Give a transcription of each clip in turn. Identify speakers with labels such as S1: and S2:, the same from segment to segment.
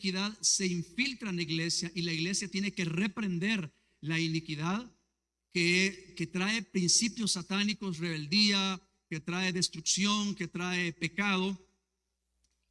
S1: iniquidad se infiltra en la iglesia y la iglesia tiene que reprender la iniquidad que trae principios satánicos, rebeldía, que trae destrucción, que trae pecado.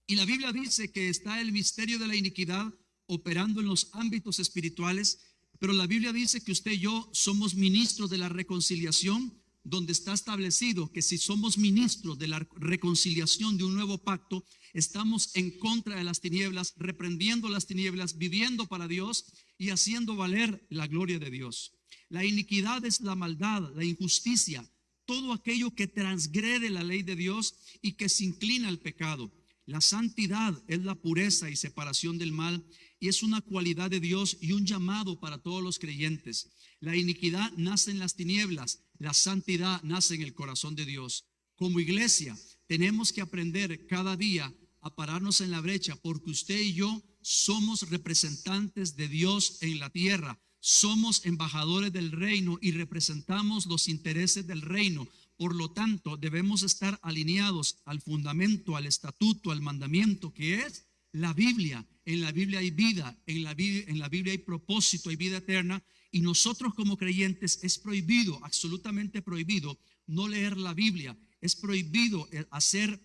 S1: Y la Biblia dice que está el misterio de la iniquidad operando en los ámbitos espirituales, pero la Biblia dice que usted y yo somos ministros de la reconciliación, donde está establecido que si somos ministros de la reconciliación de un nuevo pacto, estamos en contra de las tinieblas, reprendiendo las tinieblas, viviendo para Dios y haciendo valer la gloria de Dios. La iniquidad es la maldad, la injusticia, todo aquello que transgrede la ley de Dios y que se inclina al pecado. La santidad es la pureza y separación del mal, y es una cualidad de Dios y un llamado para todos los creyentes. La iniquidad nace en las tinieblas, la santidad nace en el corazón de Dios. Como iglesia tenemos que aprender cada día a pararnos en la brecha, porque usted y yo somos representantes de Dios en la tierra. Somos embajadores del reino y representamos los intereses del reino. Por lo tanto, debemos estar alineados al fundamento, al estatuto, al mandamiento que es la Biblia. En la Biblia hay vida, en la Biblia hay propósito, hay vida eterna. Y nosotros como creyentes es prohibido, absolutamente prohibido, no leer la Biblia. Es prohibido hacer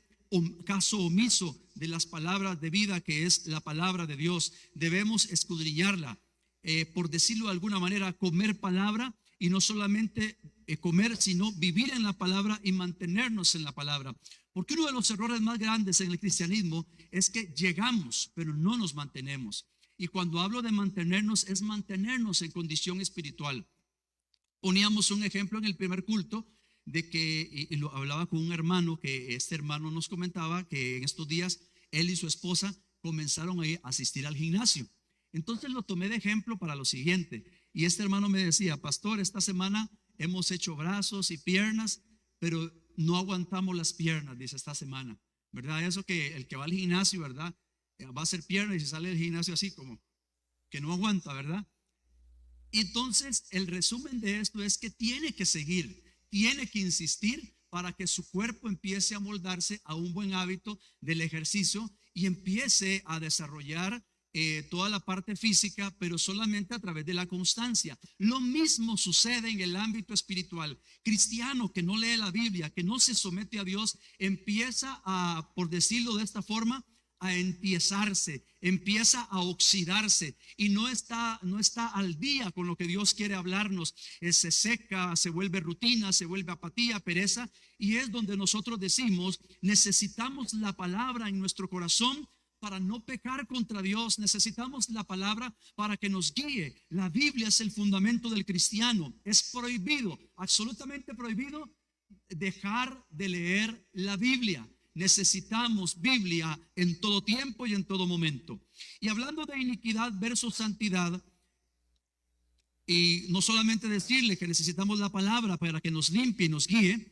S1: caso omiso de las palabras de vida que es la palabra de Dios. Debemos escudriñarla, por decirlo de alguna manera, comer palabra. Y no solamente comer, sino vivir en la palabra y mantenernos en la palabra. Porque uno de los errores más grandes en el cristianismo es que llegamos, pero no nos mantenemos. Y cuando hablo de mantenernos, es mantenernos en condición espiritual. Poníamos un ejemplo en el primer culto de que, y lo hablaba con un hermano, que este hermano nos comentaba que en estos días él y su esposa comenzaron a asistir al gimnasio. Entonces lo tomé de ejemplo para lo siguiente. Y este hermano me decía: pastor, esta semana hemos hecho brazos y piernas, pero no aguantamos las piernas, dice, esta semana, ¿verdad? Eso que el que va al gimnasio, ¿verdad? Va a hacer piernas y se sale del gimnasio así como que no aguanta, ¿verdad? Y entonces el resumen de esto es que tiene que seguir, tiene que insistir para que su cuerpo empiece a moldarse a un buen hábito del ejercicio y empiece a desarrollar toda la parte física, pero solamente a través de la constancia. Lo mismo sucede en el ámbito espiritual. Cristiano que no lee la Biblia, que no se somete a Dios, empieza a, por decirlo de esta forma, a entiesarse, empieza a oxidarse y no está al día con lo que Dios quiere hablarnos. Se seca, se vuelve rutina, se vuelve apatía, pereza, y es donde nosotros decimos: necesitamos la palabra en nuestro corazón para no pecar contra Dios. Necesitamos la palabra para que nos guíe. La Biblia es el fundamento del cristiano. Es prohibido, absolutamente prohibido, dejar de leer la Biblia. Necesitamos Biblia en todo tiempo y en todo momento. Y hablando de iniquidad versus santidad, y no solamente decirle que necesitamos la palabra para que nos limpie y nos guíe,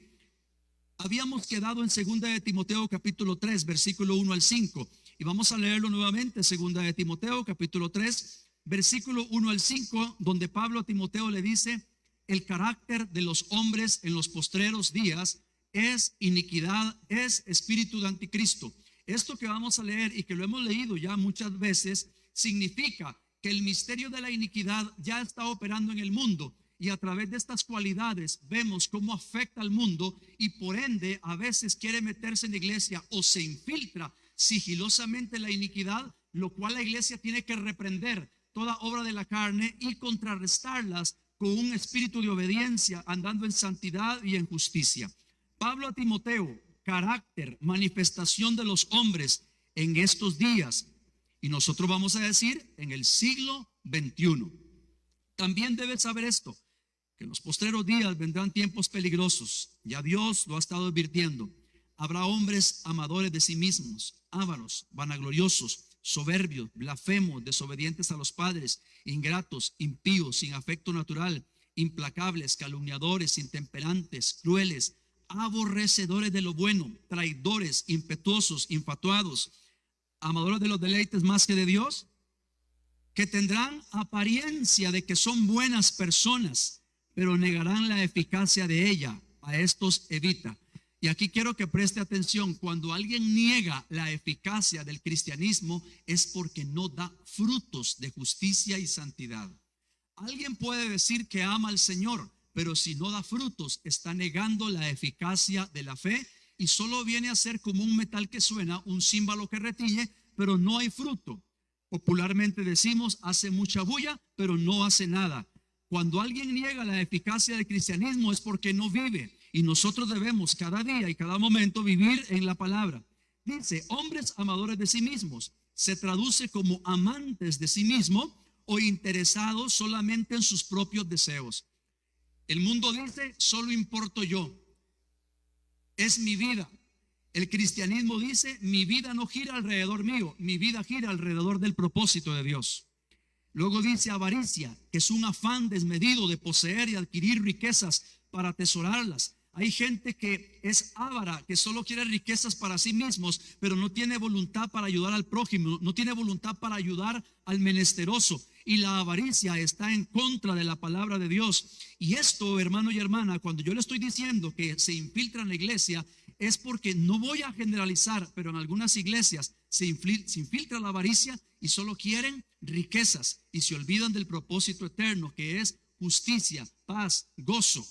S1: habíamos quedado en 2 de Timoteo capítulo 3 versículo 1 al 5, y vamos a leerlo nuevamente. 2 de Timoteo capítulo 3 versículo 1 al 5, donde Pablo a Timoteo le dice: el carácter de los hombres en los postreros días es iniquidad, es espíritu de anticristo. Esto que vamos a leer y que lo hemos leído ya muchas veces significa que el misterio de la iniquidad ya está operando en el mundo, y a través de estas cualidades vemos cómo afecta al mundo, y por ende a veces quiere meterse en la iglesia o se infiltra sigilosamente la iniquidad, lo cual la iglesia tiene que reprender toda obra de la carne y contrarrestarlas con un espíritu de obediencia, andando en santidad y en justicia. Pablo a Timoteo: carácter, manifestación de los hombres en estos días, y nosotros vamos a decir en el siglo XXI. También debes saber esto, que en los postreros días vendrán tiempos peligrosos. Ya Dios lo ha estado advirtiendo. Habrá hombres amadores de sí mismos, ávaros, vanagloriosos, soberbios, blasfemos, desobedientes a los padres, ingratos, impíos, sin afecto natural, implacables, calumniadores, intemperantes, crueles, aborrecedores de lo bueno, traidores, impetuosos, infatuados, amadores de los deleites más que de Dios, que tendrán apariencia de que son buenas personas, pero negarán la eficacia de ella. A estos evita. Y aquí quiero que preste atención, cuando alguien niega la eficacia del cristianismo es porque no da frutos de justicia y santidad. Alguien puede decir que ama al Señor, pero si no da frutos, está negando la eficacia de la fe y solo viene a ser como un metal que suena, un címbalo que retiñe, pero no hay fruto. Popularmente decimos, hace mucha bulla, pero no hace nada. Cuando alguien niega la eficacia del cristianismo es porque no vive. Y nosotros debemos cada día y cada momento vivir en la palabra. Dice, hombres amadores de sí mismos. Se traduce como amantes de sí mismo o interesados solamente en sus propios deseos. El mundo dice, solo importo yo. Es mi vida. El cristianismo dice, mi vida no gira alrededor mío, mi vida gira alrededor del propósito de Dios. Luego dice avaricia, que es un afán desmedido de poseer y adquirir riquezas para atesorarlas. Hay gente que es avara, que solo quiere riquezas para sí mismos, pero no tiene voluntad para ayudar al prójimo, no tiene voluntad para ayudar al menesteroso. Y la avaricia está en contra de la palabra de Dios. Y esto, hermano y hermana, cuando yo le estoy diciendo que se infiltra en la iglesia, es porque no voy a generalizar, pero en algunas iglesias se infiltra la avaricia y solo quieren riquezas y se olvidan del propósito eterno, que es justicia, paz, gozo.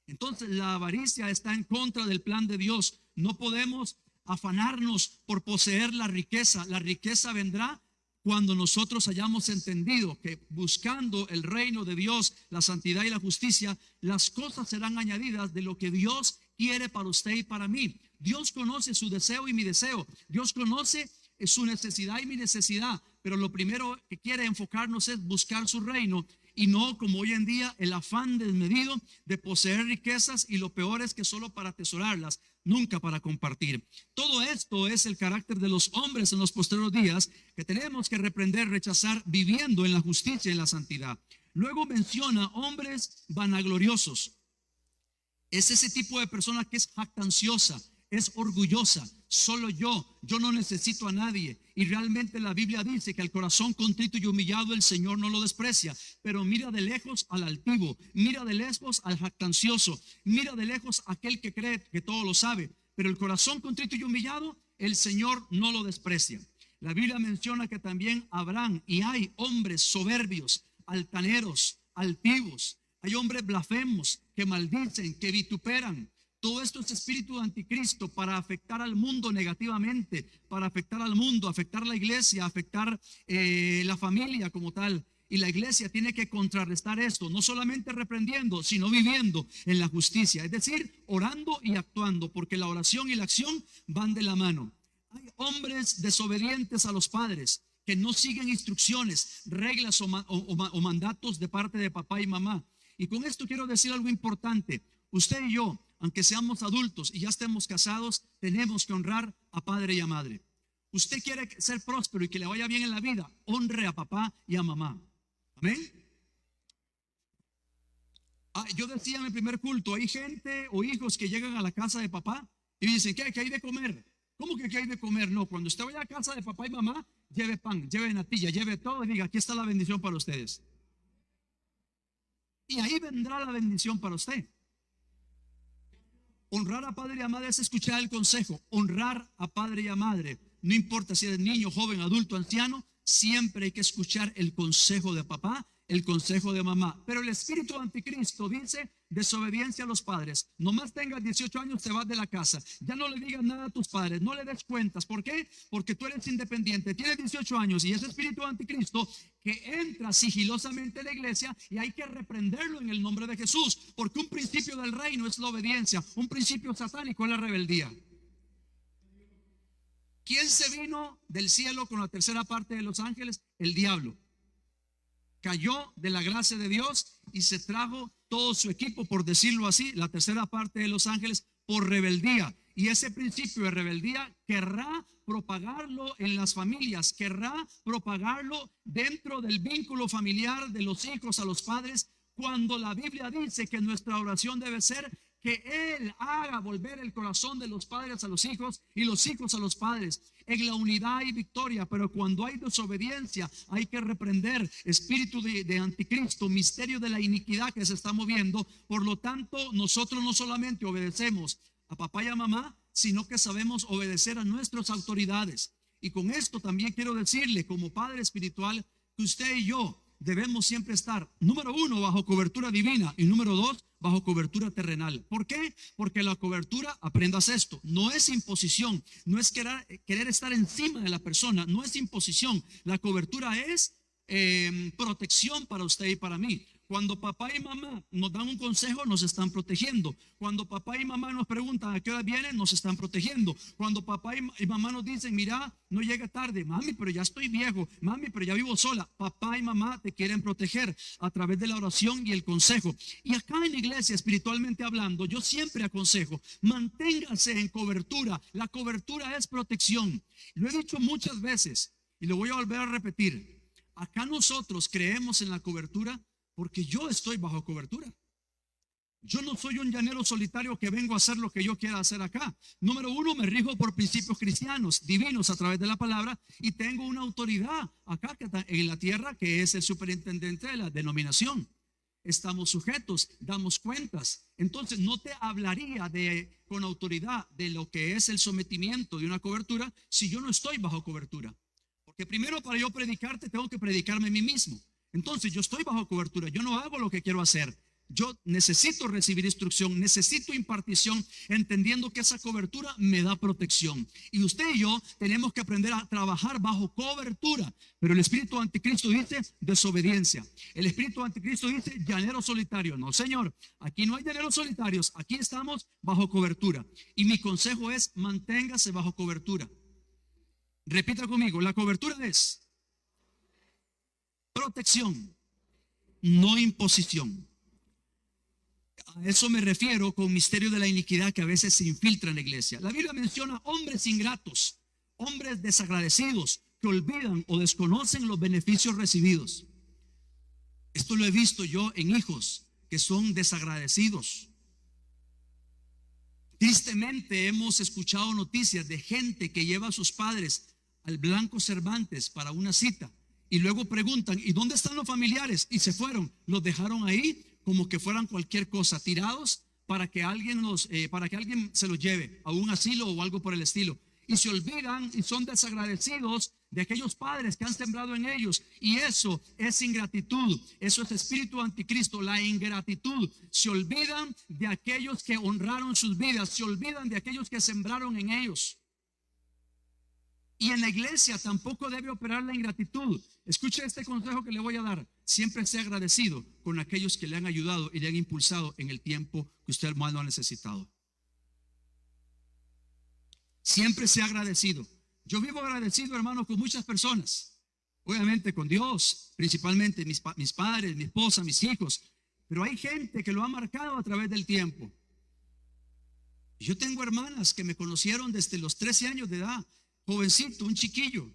S1: Entonces la avaricia está en contra del plan de Dios. No podemos afanarnos por poseer la riqueza. La riqueza vendrá cuando nosotros hayamos entendido que buscando el reino de Dios, la santidad y la justicia, las cosas serán añadidas de lo que Dios quiere para usted y para mí. Dios conoce su deseo y mi deseo. Dios conoce su necesidad y mi necesidad. Pero lo primero que quiere enfocarnos es buscar su reino y no como hoy en día el afán desmedido de poseer riquezas, y lo peor es que solo para atesorarlas, nunca para compartir. Todo esto es el carácter de los hombres en los posteriores días que tenemos que reprender, rechazar, viviendo en la justicia y en la santidad. Luego menciona hombres vanagloriosos. Es ese tipo de persona que es jactanciosa, es orgullosa. Solo yo no necesito a nadie. Y realmente la Biblia dice que al corazón contrito y humillado el Señor no lo desprecia. Pero mira de lejos al altivo, mira de lejos al jactancioso, mira de lejos a aquel que cree que todo lo sabe. Pero el corazón contrito y humillado el Señor no lo desprecia. La Biblia menciona que también habrán y hay hombres soberbios, altaneros, altivos. Hay hombres blasfemos que maldicen, que vituperan. Todo esto es espíritu de anticristo para afectar al mundo negativamente, para afectar al mundo, afectar la iglesia, afectar la familia como tal. Y la iglesia tiene que contrarrestar esto, no solamente reprendiendo, sino viviendo en la justicia. Es decir, orando y actuando, porque la oración y la acción van de la mano. Hay hombres desobedientes a los padres que no siguen instrucciones, reglas o mandatos de parte de papá y mamá. Y con esto quiero decir algo importante. Usted y yo, aunque seamos adultos y ya estemos casados, tenemos que honrar a padre y a madre. Usted quiere ser próspero y que le vaya bien en la vida, honre a papá y a mamá. Amén. Yo decía en el primer culto, hay gente o hijos que llegan a la casa de papá y dicen, ¿qué hay de comer? ¿Cómo que qué hay de comer? No, cuando usted vaya a casa de papá y mamá, lleve pan, lleve natilla, lleve todo y diga, aquí está la bendición para ustedes. Y ahí vendrá la bendición para usted. Honrar a padre y a madre es escuchar el consejo. Honrar a padre y a madre, no importa si eres niño, joven, adulto, anciano, siempre hay que escuchar el consejo de papá, el consejo de mamá. Pero el espíritu anticristo dice desobediencia a los padres. Nomás tengas 18 años, te vas de la casa. Ya no le digas nada a tus padres, no le des cuentas. ¿Por qué? Porque tú eres independiente, tienes 18 años y ese espíritu anticristo que entra sigilosamente en la iglesia, y hay que reprenderlo en el nombre de Jesús, porque un principio del reino es la obediencia, un principio satánico es la rebeldía. ¿Quién se vino del cielo con la tercera parte de los ángeles? El diablo. Cayó de la gracia de Dios y se trajo todo su equipo, por decirlo así, la tercera parte de los ángeles, por rebeldía. Y ese principio de rebeldía querrá propagarlo en las familias, querrá propagarlo dentro del vínculo familiar de los hijos a los padres, cuando la Biblia dice que nuestra oración debe ser que Él haga volver el corazón de los padres a los hijos y los hijos a los padres. En la unidad hay victoria, pero cuando hay desobediencia hay que reprender espíritu de anticristo, misterio de la iniquidad que se está moviendo. Por lo tanto, nosotros no solamente obedecemos a papá y a mamá, sino que sabemos obedecer a nuestras autoridades. Y con esto también quiero decirle, como padre espiritual, que usted y yo debemos siempre estar, número uno, bajo cobertura divina, y número dos, bajo cobertura terrenal. ¿Por qué? Porque la cobertura, aprendas esto, no es imposición, no es querer estar encima de la persona, no es imposición. La cobertura es protección para usted y para mí. Cuando papá y mamá nos dan un consejo, nos están protegiendo. Cuando papá y mamá nos preguntan a qué hora vienen, nos están protegiendo. Cuando papá y mamá nos dicen, mira, no llega tarde, mami, pero ya estoy viejo, mami, pero ya vivo sola. Papá y mamá te quieren proteger a través de la oración y el consejo. Y acá en la iglesia, espiritualmente hablando, yo siempre aconsejo, manténgase en cobertura. La cobertura es protección. Lo he dicho muchas veces y lo voy a volver a repetir. Acá nosotros creemos en la cobertura porque yo estoy bajo cobertura. Yo no soy un llanero solitario que vengo a hacer lo que yo quiera hacer acá. Número uno, me rijo por principios cristianos, divinos a través de la palabra, y tengo una autoridad acá en la tierra que es el superintendente de la denominación. Estamos sujetos, damos cuentas. Entonces no te hablaría con autoridad de lo que es el sometimiento de una cobertura si yo no estoy bajo cobertura. Porque primero, para yo predicarte, tengo que predicarme a mí mismo. Entonces yo estoy bajo cobertura, yo no hago lo que quiero hacer. Yo necesito recibir instrucción, necesito impartición, entendiendo que esa cobertura me da protección. Y usted y yo tenemos que aprender a trabajar bajo cobertura. Pero el espíritu anticristo dice desobediencia. El espíritu anticristo dice llanero solitario. No, señor, aquí no hay llaneros solitarios, aquí estamos bajo cobertura. Y mi consejo es manténgase bajo cobertura. Repita conmigo, la cobertura es protección, no imposición. A eso me refiero con misterio de la iniquidad que a veces se infiltra en la iglesia. La Biblia menciona hombres ingratos, hombres desagradecidos que olvidan o desconocen los beneficios recibidos. Esto lo he visto yo en hijos que son desagradecidos. Tristemente hemos escuchado noticias de gente que lleva a sus padres al Blanco Cervantes para una cita y luego preguntan, ¿y dónde están los familiares? Y se fueron, los dejaron ahí como que fueran cualquier cosa, tirados para que alguien se los lleve a un asilo o algo por el estilo. Y se olvidan y son desagradecidos de aquellos padres que han sembrado en ellos. Y eso es ingratitud, eso es espíritu anticristo, la ingratitud. Se olvidan de aquellos que honraron sus vidas, se olvidan de aquellos que sembraron en ellos. Y en la iglesia tampoco debe operar la ingratitud. Escuche este consejo que le voy a dar. Siempre sea agradecido con aquellos que le han ayudado y le han impulsado en el tiempo que usted más lo ha necesitado. Siempre sea agradecido. Yo vivo agradecido, hermano, con muchas personas. Obviamente con Dios, principalmente mis padres, mi esposa, mis hijos. Pero hay gente que lo ha marcado a través del tiempo. Yo tengo hermanas que me conocieron desde los 13 años de edad. Jovencito, un chiquillo.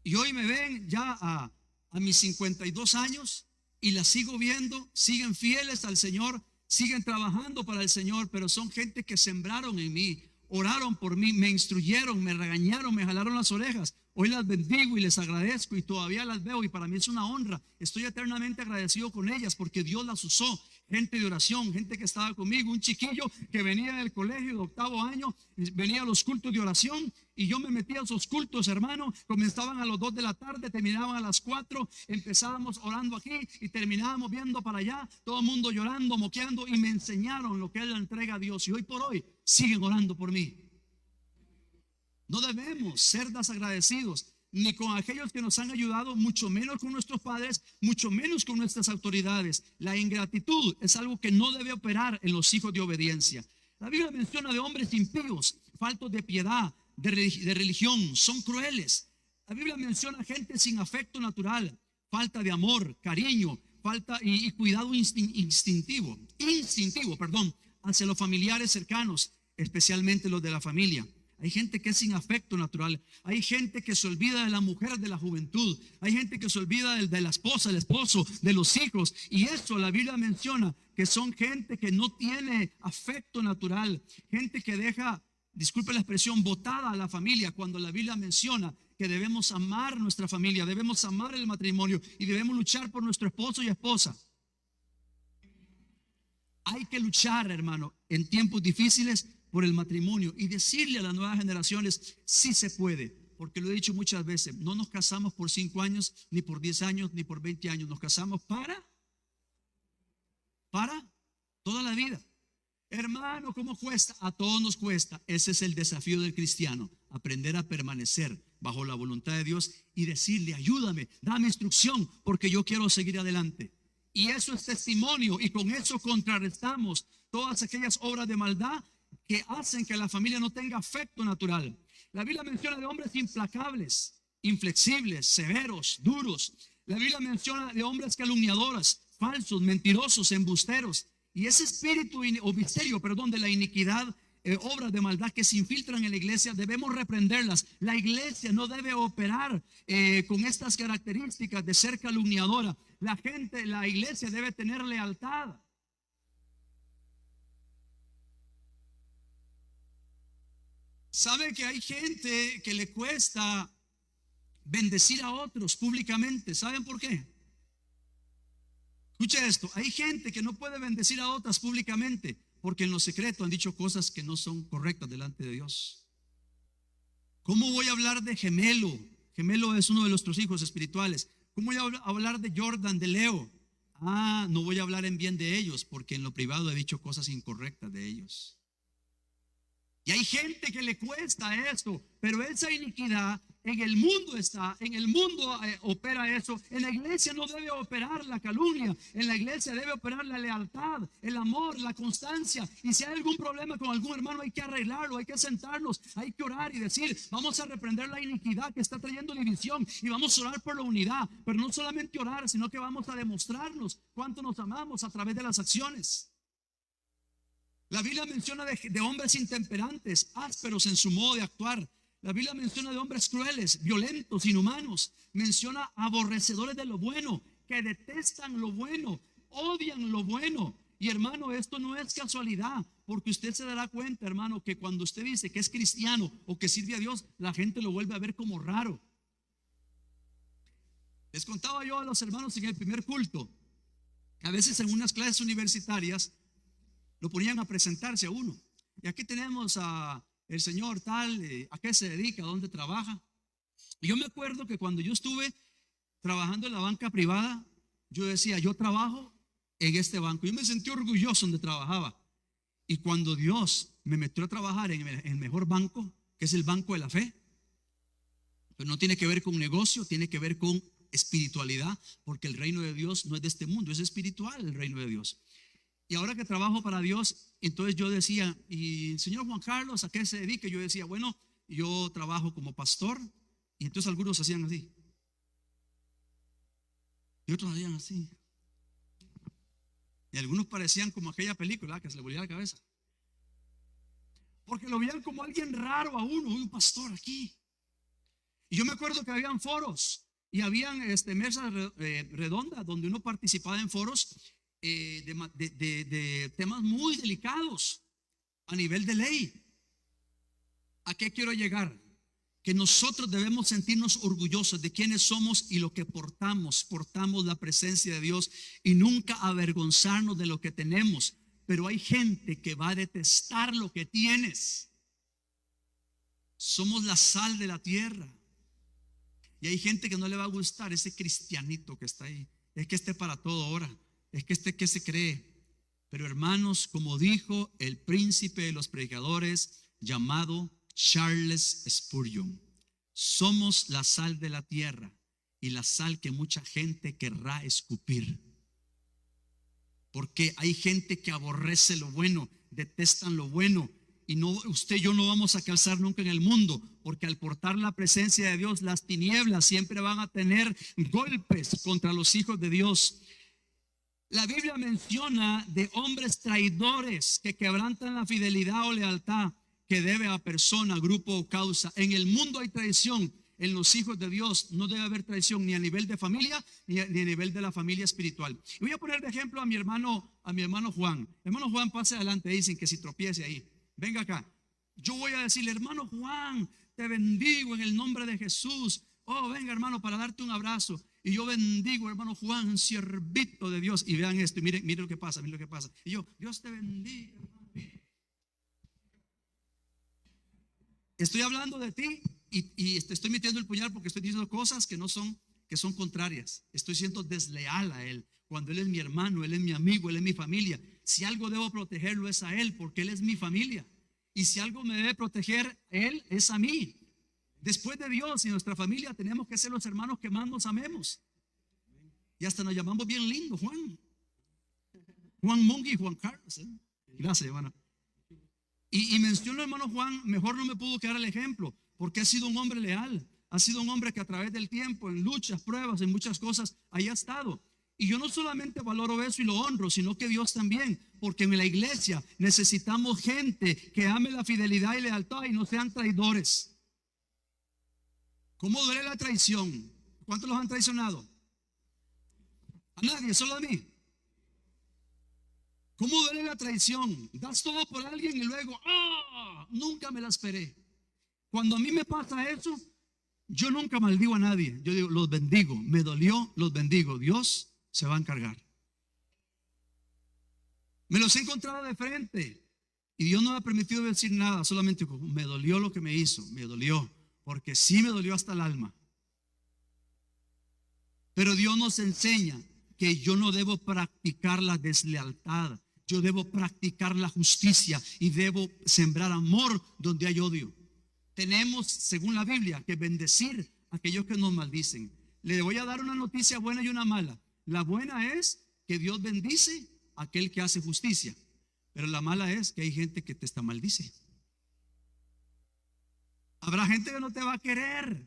S1: Y hoy me ven ya a mis 52 años y las sigo viendo, siguen fieles al Señor, siguen trabajando para el Señor, pero son gente que sembraron en mí, oraron por mí, me instruyeron, me regañaron, me jalaron las orejas. Hoy las bendigo y les agradezco y todavía las veo y para mí es una honra. Estoy eternamente agradecido con ellas porque Dios las usó. Gente de oración, gente que estaba conmigo, un chiquillo que venía del colegio de octavo año, venía a los cultos de oración y yo me metía a esos cultos, hermano. Comenzaban a las 2 de la tarde, terminaban a las 4, empezábamos orando aquí y terminábamos viendo para allá, todo el mundo llorando, moqueando, y me enseñaron lo que es la entrega a Dios y hoy por hoy siguen orando por mí. No debemos ser desagradecidos ni con aquellos que nos han ayudado, mucho menos con nuestros padres, mucho menos con nuestras autoridades. La ingratitud es algo que no debe operar en los hijos de obediencia. La Biblia menciona de hombres impíos, faltos de piedad, de religión, son crueles. La Biblia menciona gente sin afecto natural, falta de amor, cariño, falta y cuidado instintivo, hacia los familiares cercanos, especialmente los de la familia. Hay gente que es sin afecto natural. Hay gente que se olvida de la mujer de la juventud. Hay gente que se olvida de la esposa, el esposo, de los hijos. Y eso la Biblia menciona que son gente que no tiene afecto natural. Gente que deja, disculpe la expresión, botada a la familia, cuando la Biblia menciona que debemos amar nuestra familia, debemos amar el matrimonio y debemos luchar por nuestro esposo y esposa. Hay que luchar, hermano, en tiempos difíciles por el matrimonio y decirle a las nuevas generaciones, sí se puede. Porque lo he dicho muchas veces, no nos casamos por 5 años, ni por 10 años, ni por 20 años. Nos casamos para toda la vida. Hermano, ¿cómo cuesta? A todos nos cuesta. Ese es el desafío del cristiano, aprender a permanecer bajo la voluntad de Dios y decirle, ayúdame, dame instrucción, porque yo quiero seguir adelante. Y eso es testimonio, y con eso contrarrestamos todas aquellas obras de maldad que hacen que la familia no tenga afecto natural. La Biblia menciona de hombres implacables, inflexibles, severos, duros. La Biblia menciona de hombres calumniadores, falsos, mentirosos, embusteros. Y ese espíritu o misterio, de la iniquidad, obras de maldad que se infiltran en la iglesia, debemos reprenderlas. La iglesia no debe operar con estas características de ser calumniadora. La iglesia debe tener lealtad. ¿Sabe que hay gente que le cuesta bendecir a otros públicamente? ¿Saben por qué? Escuche esto, hay gente que no puede bendecir a otras públicamente porque en lo secreto han dicho cosas que no son correctas delante de Dios. ¿Cómo voy a hablar de Gemelo? Gemelo es uno de nuestros hijos espirituales. ¿Cómo voy a hablar de Jordan, de Leo? No voy a hablar en bien de ellos porque en lo privado he dicho cosas incorrectas de ellos. Y hay gente que le cuesta esto, pero esa iniquidad en el mundo está, en el mundo opera eso. En la iglesia no debe operar la calumnia, en la iglesia debe operar la lealtad, el amor, la constancia. Y si hay algún problema con algún hermano, hay que arreglarlo, hay que sentarnos, hay que orar y decir, vamos a reprender la iniquidad que está trayendo división y vamos a orar por la unidad. Pero no solamente orar, sino que vamos a demostrarnos cuánto nos amamos a través de las acciones. La Biblia menciona de hombres intemperantes, ásperos en su modo de actuar. La Biblia menciona de hombres crueles, violentos, inhumanos. Menciona aborrecedores de lo bueno, que detestan lo bueno, odian lo bueno. Y hermano, esto no es casualidad, porque usted se dará cuenta, hermano, que cuando usted dice que es cristiano o que sirve a Dios, la gente lo vuelve a ver como raro. Les contaba yo a los hermanos en el primer culto, que a veces en unas clases universitarias lo ponían a presentarse a uno. Y aquí tenemos a el señor tal, ¿a qué se dedica? ¿A dónde trabaja? Y yo me acuerdo que cuando yo estuve trabajando en la banca privada, yo decía, yo trabajo en este banco. Yo me sentí orgulloso donde trabajaba. Y cuando Dios me metió a trabajar en el mejor banco, que es el banco de la fe, pero no tiene que ver con negocio, tiene que ver con espiritualidad, porque el reino de Dios no es de este mundo, es espiritual el reino de Dios. Y ahora que trabajo para Dios, entonces yo decía, ¿y el señor Juan Carlos a qué se dedica? Yo decía, bueno, yo trabajo como pastor. Y entonces algunos hacían así y otros hacían así. Y algunos parecían como aquella película que se le volvía la cabeza, porque lo veían como alguien raro a uno, un pastor aquí. Y yo me acuerdo que habían foros y habían mesas redondas donde uno participaba en foros de temas muy delicados a nivel de ley. ¿A qué quiero llegar? Que nosotros debemos sentirnos orgullosos de quienes somos y lo que portamos. Portamos la presencia de Dios y nunca avergonzarnos de lo que tenemos. Pero hay gente que va a detestar lo que tienes. Somos la sal de la tierra. Y hay gente que no le va a gustar ese cristianito que está ahí. Es que esté para todo ahora. Es que que se cree. Pero hermanos, como dijo el príncipe de los predicadores llamado Charles Spurgeon, somos la sal de la tierra y la sal que mucha gente querrá escupir. Porque hay gente que aborrece lo bueno, detestan lo bueno. Y no, usted y yo no vamos a calzar nunca en el mundo, porque al portar la presencia de Dios, las tinieblas siempre van a tener golpes contra los hijos de Dios. La Biblia menciona de hombres traidores que quebrantan la fidelidad o lealtad que debe a persona, grupo o causa. En el mundo hay traición, en los hijos de Dios no debe haber traición ni a nivel de familia ni a nivel de la familia espiritual. Y voy a poner de ejemplo a mi hermano Juan. Hermano Juan, pase adelante, dicen que si tropiece ahí. Venga acá. Yo voy a decirle, hermano Juan, te bendigo en el nombre de Jesús. Oh, venga hermano, para darte un abrazo. Y yo bendigo, hermano Juan, siervito de Dios. Y vean esto, y miren lo que pasa, miren lo que pasa. Y yo, Dios te bendiga, hermano. Estoy hablando de ti y te estoy metiendo el puñal porque estoy diciendo cosas que son contrarias. Estoy siendo desleal a Él. Cuando Él es mi hermano, Él es mi amigo, Él es mi familia. Si algo debo protegerlo es a Él, porque Él es mi familia. Y si algo me debe proteger Él, es a mí. Después de Dios y nuestra familia, tenemos que ser los hermanos que más nos amemos. Y hasta nos llamamos bien lindo, Juan Mongi, Juan Carlos. Gracias, hermano. Y menciono, hermano Juan, mejor no me pudo quedar el ejemplo, porque ha sido un hombre leal. Ha sido un hombre que a través del tiempo, en luchas, pruebas, en muchas cosas, ahí ha estado. Y yo no solamente valoro eso y lo honro, sino que Dios también, porque en la iglesia necesitamos gente que ame la fidelidad y lealtad y no sean traidores. ¿Cómo duele la traición? ¿Cuántos los han traicionado? A nadie, solo a mí. ¿Cómo duele la traición? Das todo por alguien y luego, nunca me la esperé. Cuando a mí me pasa eso, yo nunca maldigo a nadie. Yo digo, los bendigo. Me dolió, los bendigo. Dios se va a encargar. Me los he encontrado de frente y Dios no me ha permitido decir nada. Solamente me dolió lo que me hizo. Me dolió, porque sí me dolió hasta el alma. Pero Dios nos enseña que yo no debo practicar la deslealtad. Yo debo practicar la justicia y debo sembrar amor donde hay odio. Tenemos, según la Biblia, que bendecir a aquellos que nos maldicen. Le voy a dar una noticia buena y una mala. La buena es que Dios bendice a aquel que hace justicia. Pero la mala es que hay gente que te está maldice. Habrá gente que no te va a querer.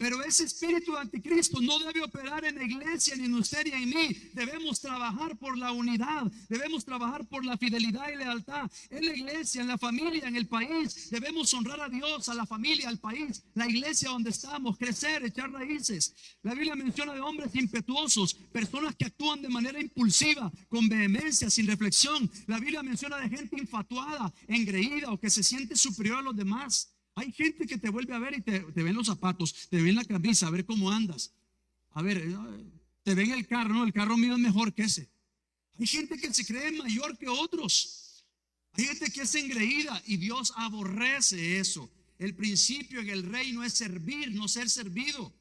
S1: Pero ese espíritu de anticristo no debe operar en la iglesia, ni en usted ni en mí. Debemos trabajar por la unidad. Debemos trabajar por la fidelidad y lealtad. En la iglesia, en la familia, en el país. Debemos honrar a Dios, a la familia, al país. La iglesia donde estamos, crecer, echar raíces. La Biblia menciona de hombres impetuosos, personas que actúan de manera impulsiva, con vehemencia, sin reflexión. La Biblia menciona de gente infatuada, engreída o que se siente superior a los demás. Hay gente que te vuelve a ver y te ven los zapatos, te ven la camisa, a ver cómo andas. A ver, te ven el carro, no, el carro mío es mejor que ese. Hay gente que se cree mayor que otros. Hay gente que es engreída y Dios aborrece eso. El principio en el reino es servir, no ser servido.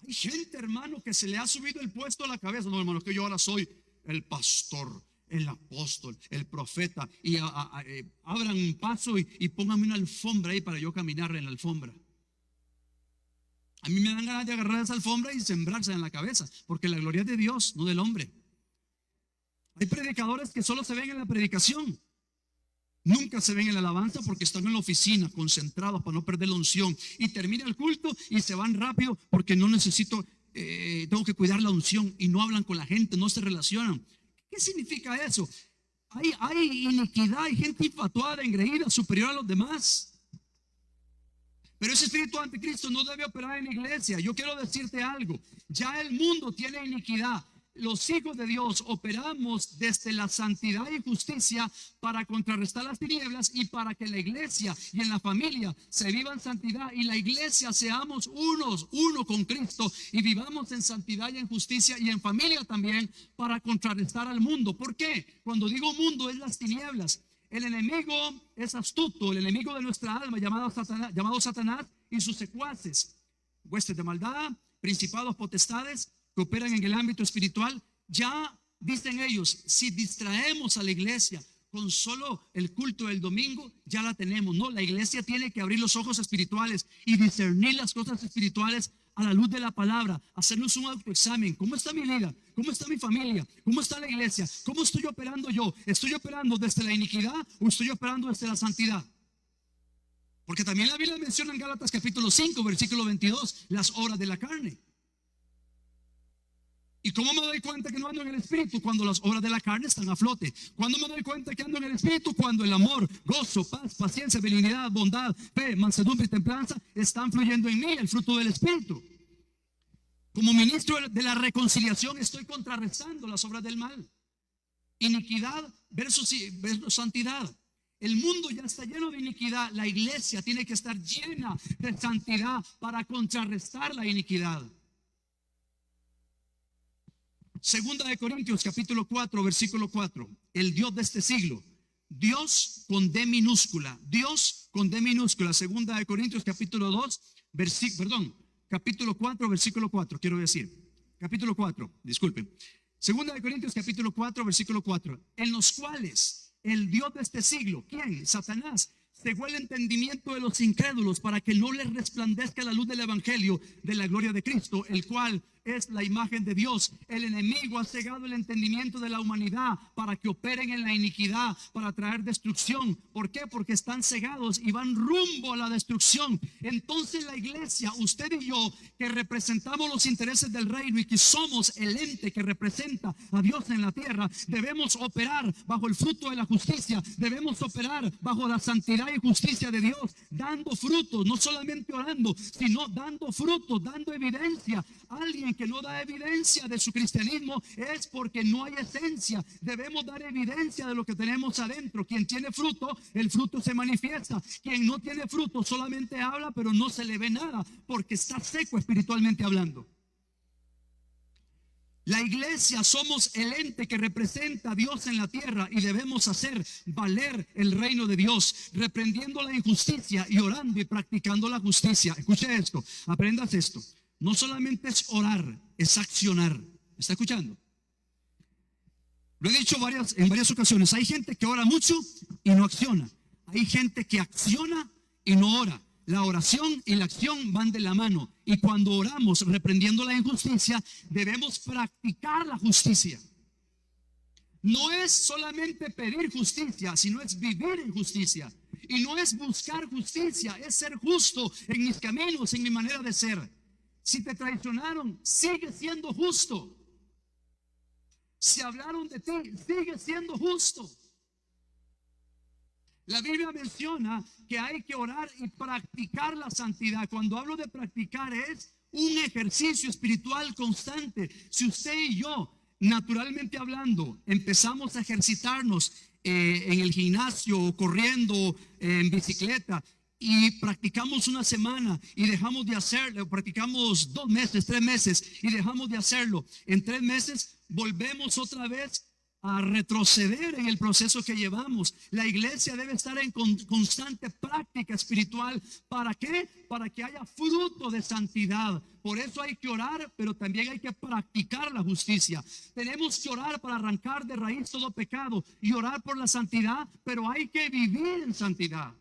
S1: Hay gente, hermano, que se le ha subido el puesto a la cabeza. No, hermano, es que yo ahora soy el pastor, el apóstol, el profeta, y abran un paso y pónganme una alfombra ahí para yo caminar en la alfombra. A mí me dan ganas de agarrar esa alfombra y sembrarse en la cabeza, porque la gloria es de Dios, no del hombre. Hay predicadores que solo se ven en la predicación, nunca se ven en la alabanza, porque están en la oficina concentrados para no perder la unción, y termina el culto y se van rápido porque no necesito, tengo que cuidar la unción, y no hablan con la gente, no se relacionan. ¿Qué significa eso? Hay iniquidad, hay gente infatuada, engreída, superior a los demás. Pero ese espíritu anticristo no debe operar en la iglesia. Yo quiero decirte algo. Ya el mundo tiene iniquidad. Los hijos de Dios operamos desde la santidad y justicia para contrarrestar las tinieblas y para que la iglesia y en la familia se viva en santidad, y la iglesia seamos uno con Cristo y vivamos en santidad y en justicia y en familia también, para contrarrestar al mundo. ¿Por qué? Cuando digo mundo, es las tinieblas. El enemigo es astuto, el enemigo de nuestra alma llamado Satanás y sus secuaces, huestes de maldad, principados, potestades que operan en el ámbito espiritual. Ya dicen ellos, si distraemos a la iglesia con solo el culto del domingo, ya la tenemos. No, la iglesia tiene que abrir los ojos espirituales y discernir las cosas espirituales a la luz de la palabra, hacernos un autoexamen. ¿Cómo está mi vida? ¿Cómo está mi familia? ¿Cómo está la iglesia? ¿Cómo estoy operando yo? ¿Estoy operando desde la iniquidad o estoy operando desde la santidad? Porque también la Biblia menciona en Gálatas capítulo 5 versículo 22 las obras de la carne. ¿Y cómo me doy cuenta que no ando en el espíritu? Cuando las obras de la carne están a flote. ¿Cuándo me doy cuenta que ando en el espíritu? Cuando el amor, gozo, paz, paciencia, benignidad, bondad, fe, mansedumbre y templanza están fluyendo en mí, el fruto del espíritu. Como ministro de la reconciliación estoy contrarrestando las obras del mal. Iniquidad versus santidad. El mundo ya está lleno de iniquidad. La iglesia tiene que estar llena de santidad para contrarrestar la iniquidad. Segunda de Corintios capítulo 4 versículo 4. El Dios de este siglo Dios con D minúscula. Dios con D minúscula. Segunda de Corintios capítulo 2, capítulo 4, versículo 4, quiero decir. Capítulo 4, disculpen. Segunda de Corintios capítulo 4, versículo 4. En los cuales el Dios de este siglo, ¿quién? Satanás, cegó el entendimiento de los incrédulos para que no les resplandezca la luz del evangelio de la gloria de Cristo, el cual es la imagen de Dios. El enemigo ha cegado el entendimiento de la humanidad para que operen en la iniquidad, para traer destrucción. ¿Por qué? Porque están cegados y van rumbo a la destrucción. Entonces la iglesia, usted y yo, que representamos los intereses del reino y que somos el ente que representa a Dios en la tierra, debemos operar bajo el fruto de la justicia. Debemos operar bajo la santidad y justicia de Dios, dando frutos, no solamente orando, sino dando frutos, dando evidencia. Alguien que no da evidencia de su cristianismo es porque no hay esencia. Debemos dar evidencia de lo que tenemos adentro. Quien tiene fruto, el fruto se manifiesta. Quien no tiene fruto solamente habla, pero no se le ve nada porque está seco espiritualmente hablando. La iglesia somos el ente que representa a Dios en la tierra y debemos hacer valer el reino de Dios, reprendiendo la injusticia y orando y practicando la justicia. Escuche esto, aprendas esto. No solamente es orar, es accionar. ¿Me está escuchando? Lo he dicho en varias ocasiones. Hay gente que ora mucho y no acciona. Hay gente que acciona y no ora. La oración y la acción van de la mano. Y cuando oramos reprendiendo la injusticia, debemos practicar la justicia. No es solamente pedir justicia, sino es vivir en justicia. Y no es buscar justicia, es ser justo en mis caminos, en mi manera de ser. Si te traicionaron, sigue siendo justo. Si hablaron de ti, sigue siendo justo. La Biblia menciona que hay que orar y practicar la santidad. Cuando hablo de practicar es un ejercicio espiritual constante. Si usted y yo, naturalmente hablando, empezamos a ejercitarnos en el gimnasio, corriendo, en bicicleta, y practicamos una semana y dejamos de hacerlo, practicamos 2 meses, 3 meses y dejamos de hacerlo, en 3 meses volvemos otra vez a retroceder en el proceso que llevamos. La iglesia debe estar en constante práctica espiritual. ¿Para qué? Para que haya fruto de santidad. Por eso hay que orar, pero también hay que practicar la justicia. Tenemos que orar para arrancar de raíz todo pecado y orar por la santidad, pero hay que vivir en santidad.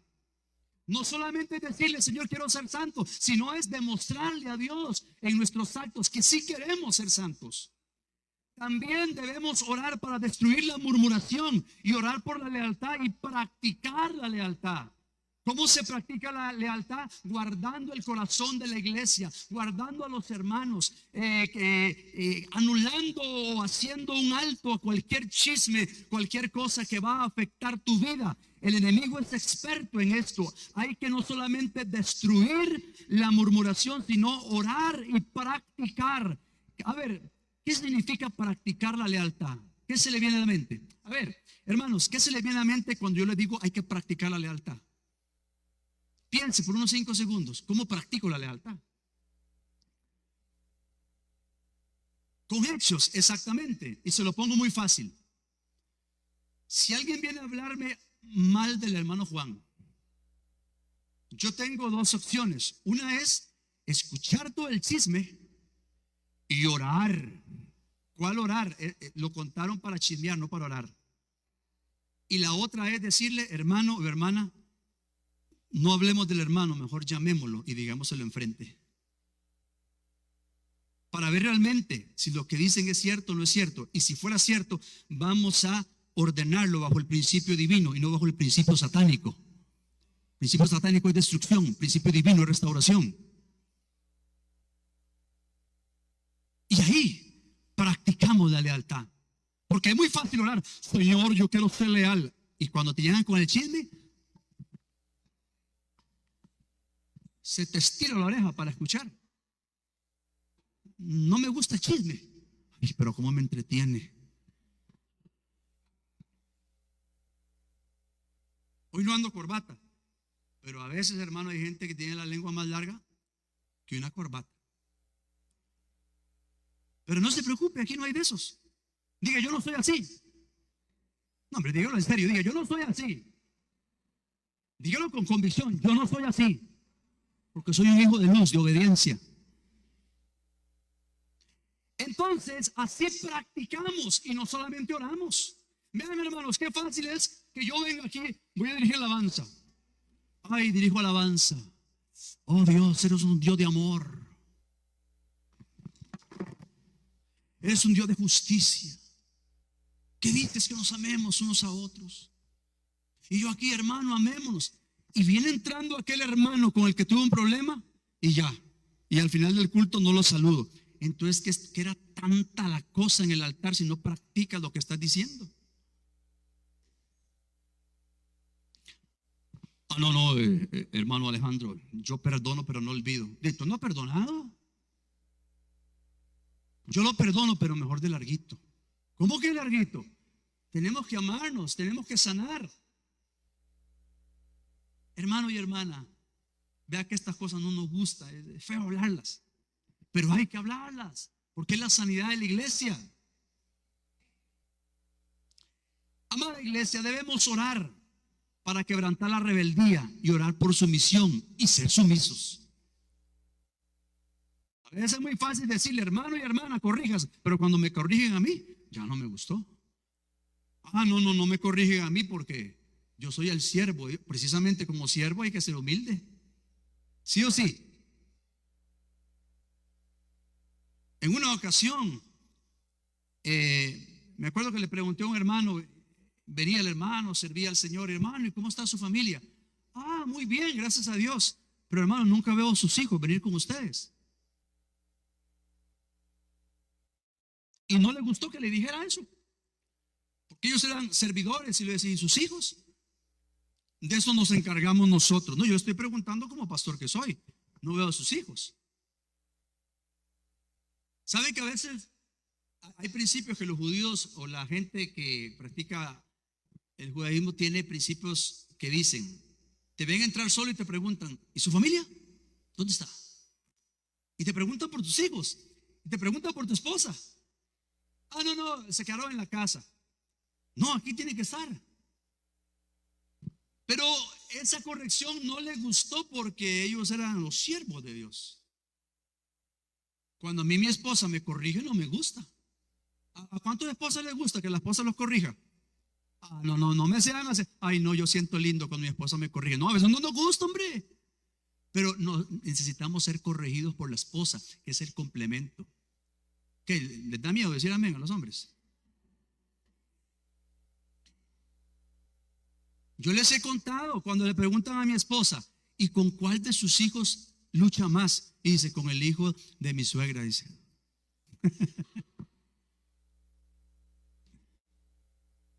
S1: No solamente decirle, Señor, quiero ser santo, sino es demostrarle a Dios en nuestros actos que sí queremos ser santos. También debemos orar para destruir la murmuración y orar por la lealtad y practicar la lealtad. ¿Cómo se practica la lealtad? Guardando el corazón de la iglesia, guardando a los hermanos, anulando o haciendo un alto a cualquier chisme, cualquier cosa que va a afectar tu vida. El enemigo es experto en esto. Hay que no solamente destruir la murmuración, sino orar y practicar. A ver, ¿qué significa practicar la lealtad? ¿Qué se le viene a la mente? A ver, hermanos, ¿qué se le viene a la mente cuando yo le digo hay que practicar la lealtad? Piense por unos 5 segundos, ¿cómo practico la lealtad? Con hechos, exactamente. Y se lo pongo muy fácil. Si alguien viene a hablarme mal del hermano Juan, yo tengo 2 opciones. Una es escuchar todo el chisme y orar. ¿Cuál orar? Lo contaron para chismear, no para orar. Y la otra es decirle, hermano o hermana, no hablemos del hermano, mejor llamémoslo y digámoselo enfrente. Para ver realmente si lo que dicen es cierto o no es cierto. Y si fuera cierto, vamos a ordenarlo bajo el principio divino y no bajo el principio satánico. Principio satánico es destrucción, principio divino es restauración. Y ahí practicamos la lealtad. Porque es muy fácil orar, Señor, yo quiero ser leal. Y cuando te llegan con el chisme, se te estira la oreja para escuchar. No me gusta el chisme. Ay, pero cómo me entretiene. Hoy no ando corbata, pero a veces, hermano, hay gente que tiene la lengua más larga que una corbata. Pero no se preocupe, aquí no hay de esos. Diga, yo no soy así. No, hombre, dígalo en serio, diga, yo no soy así. Dígalo con convicción, yo no soy así. Porque soy un hijo de luz, de obediencia. Entonces, así practicamos y no solamente oramos. Vean, hermanos, qué fácil es que yo venga aquí, voy a dirigir alabanza. Ay, dirijo alabanza. Oh Dios, eres un Dios de amor. Eres un Dios de justicia. ¿Qué dices que nos amemos unos a otros? Y yo aquí, hermano, amémonos. Y viene entrando aquel hermano con el que tuve un problema y ya. Y al final del culto no lo saludo. Entonces, ¿qué era tanta la cosa en el altar si no practicas lo que estás diciendo? Ah, no, hermano Alejandro, yo perdono pero no olvido. ¿Tú no has perdonado? Yo lo perdono pero mejor de larguito. ¿Cómo que larguito? Tenemos que amarnos, tenemos que sanar. Hermano y hermana, vea que estas cosas no nos gustan, es feo hablarlas, pero hay que hablarlas, porque es la sanidad de la iglesia. Amada iglesia, debemos orar para quebrantar la rebeldía y orar por sumisión y ser sumisos. A veces es muy fácil decirle, hermano y hermana, corrijas, pero cuando me corrigen a mí, ya no me gustó. Ah, no me corrigen a mí porque yo soy el siervo. Precisamente como siervo hay que ser humilde. ¿Sí o sí? En una ocasión, me acuerdo que le pregunté a un hermano, venía el hermano, servía al Señor, hermano, ¿y cómo está su familia? Ah, muy bien, gracias a Dios. Pero hermano, nunca veo a sus hijos venir con ustedes. Y no le gustó que le dijera eso, porque ellos eran servidores y le decían, ¿y sus hijos? De eso nos encargamos nosotros. No, yo estoy preguntando como pastor que soy. No veo a sus hijos. ¿Saben que a veces hay principios que los judíos o la gente que practica el judaísmo tiene principios que dicen, te ven a entrar solo y te preguntan, ¿y su familia? ¿Dónde está? Y te preguntan por tus hijos. Y te preguntan por tu esposa. Ah, no, se quedaron en la casa. No, aquí tiene que estar. Pero esa corrección no les gustó porque ellos eran los siervos de Dios. Cuando a mí mi esposa me corrige, no me gusta. ¿A cuántas esposas les gusta que la esposa los corrija? Ah, no me sean así. Ay, no, yo siento lindo cuando mi esposa me corrige. No, a veces no nos gusta, hombre. Pero no, necesitamos ser corregidos por la esposa, que es el complemento. ¿Qué? ¿Les da miedo decir amén a los hombres? Yo les he contado cuando le preguntan a mi esposa, ¿y con cuál de sus hijos lucha más? Y dice, con el hijo de mi suegra, dice.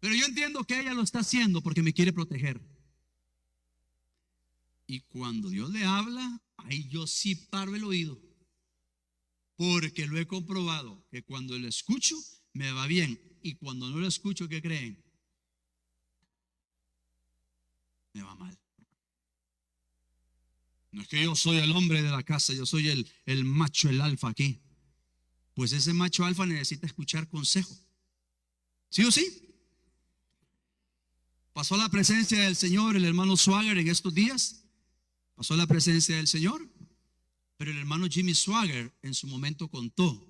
S1: Pero yo entiendo que ella lo está haciendo porque me quiere proteger. Y cuando Dios le habla, ahí yo sí paro el oído. Porque lo he comprobado, que cuando lo escucho, me va bien. Y cuando no lo escucho, ¿qué creen? Me va mal. No es que yo soy el hombre de la casa, yo soy el macho, el alfa aquí. Pues ese macho alfa necesita escuchar consejo. ¿Sí o sí? Pasó la presencia del Señor el hermano Swagger en estos días. Pasó la presencia del Señor. Pero el hermano Jimmy Swagger en su momento contó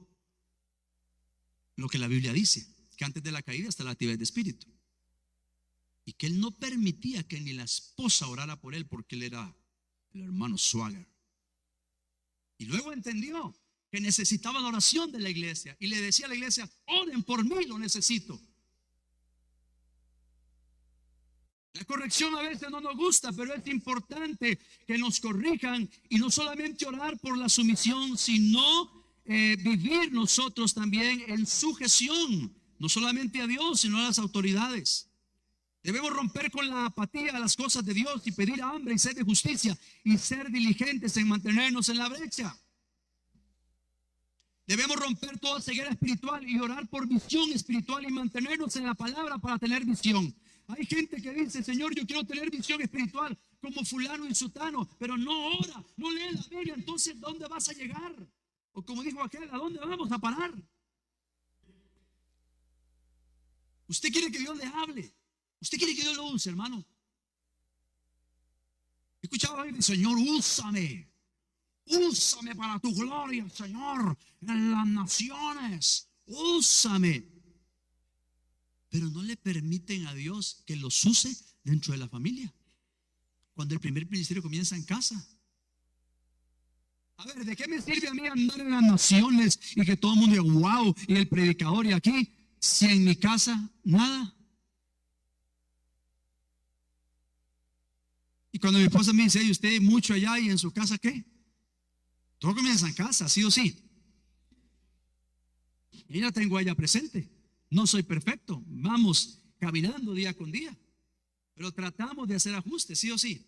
S1: lo que la Biblia dice, que antes de la caída está la actividad de espíritu. Y que él no permitía que ni la esposa orara por él porque él era el hermano Swagger. Y luego entendió que necesitaba la oración de la iglesia. Y le decía a la iglesia, oren por mí, lo necesito. La corrección a veces no nos gusta, pero es importante que nos corrijan y no solamente orar por la sumisión, sino vivir nosotros también en sujeción, no solamente a Dios, sino a las autoridades. Debemos romper con la apatía a las cosas de Dios y pedir hambre y sed de justicia y ser diligentes en mantenernos en la brecha. Debemos romper toda ceguera espiritual y orar por visión espiritual y mantenernos en la palabra para tener visión. Hay gente que dice, Señor, yo quiero tener visión espiritual como fulano y sutano, pero no ora, no lee la Biblia. Entonces, ¿dónde vas a llegar? O como dijo aquel, ¿a dónde vamos a parar? Usted quiere que Dios le hable, Usted quiere que Dios lo use, hermano. Escuchaba a Señor, úsame. Úsame para tu gloria, Señor, en las naciones. Úsame. Pero no le permiten a Dios que los use dentro de la familia. Cuando el primer ministerio comienza en casa. A ver, ¿de qué me sirve a mí andar en las naciones y que todo el mundo diga, wow, y el predicador y aquí, si en mi casa nada? Y cuando mi esposa me dice, ¿y usted mucho allá y en su casa qué? Todo comienza en casa, sí o sí. Y ya tengo a ella presente. No soy perfecto, vamos caminando día con día, pero tratamos de hacer ajustes, sí o sí.